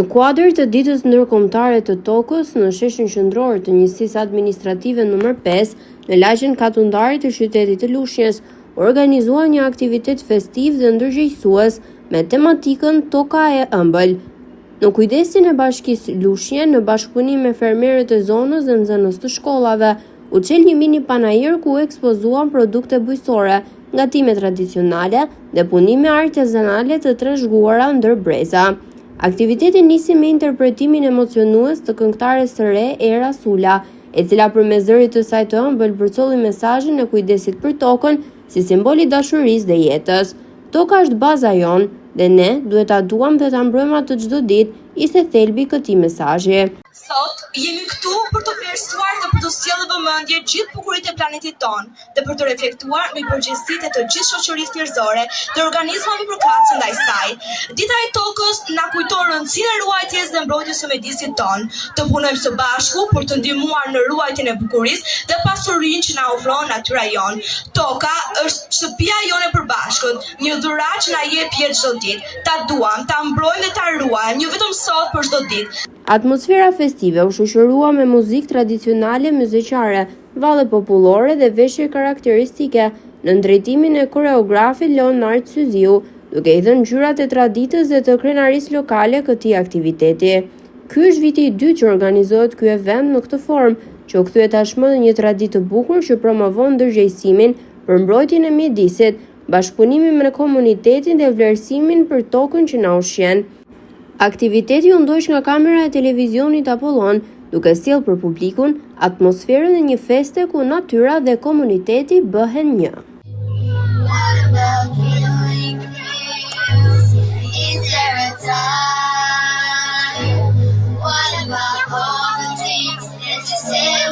Në kuadër të ditës ndërkombëtare të tokës në sheshin qendror të njësisë administrative nr. 5 në lagjen Katundari të qytetit të Lushnjës, organizua një aktivitet festiv dhe ndërgjegjësues me tematikën Toka e ëmbël. Në kujdesin e bashkisë Lushnje, në bashkëpunim me fermerët e zonës dhe nxënës të shkollave, u çel një mini panajër ku ekspozuan produkte bujqësore, gatime tradicionale dhe punime artezanale të trashëguara ndër breza. Aktiviteti nisi me interpretimin emocionues të këngëtares së re Era Sula, e cila përmes zërit të saj të ëmbël përcolli mesazhin e kujdesit për tokën si simbol i dashurisë dhe jetës. Toka është baza jon dhe ne duhet ta duam dhe ta mbrojmë atë çdo ditë, ishte thelbi i këtij mesazhi. Sot jemi këtu për të vlerësuar dhe për të sjellë vëmendje gjithë bukuritë e planetit ton dhe për të reflektuar mbi përgjegjësitë të gjithë shoqërisë njerëzore dhe organizmave përkatëse ndaj saj. Dita e tokës na kujton rëndësinë e ruajtjes dhe mbrojtjes së mjedisit ton. Të punojmë së bashku për të ndihmuar në ruajtjen e bukurisë dhe pasurinë që na ofron natyra jon. Toka është shtëpia jone e përbashkët, një dhuratë që na jep jetë çdo ditë. Ta duam, ta mbrojmë dhe ta ruajmë, jo vetëm sot, por çdo ditë. Atmosfera festive u shoqërua me muzikë tradicionale muzikare, valle popullore dhe veshje karakteristike në drejtimin e koreografit Leonard Syziu, duke i dhënë ngjyrat e traditës dhe të krenarisë lokale këtij aktiviteti. Ky është viti i dytë që organizohet ky event në këtë formë, që u kthye tashmë në një traditë të bukur që promovon ndërgjegjësimin për mbrojtjen e mjedisit, bashkëpunimin me komunitetin dhe vlerësimin për tokën që na ushqen. Aktiviteti u ndoq nga kamera e televizionit Apollon, duke sjellë për publikun atmosferën e një feste ku natyra dhe komuniteti bëhen një. What about feeling feels? Is there a time? What about all the things that you said?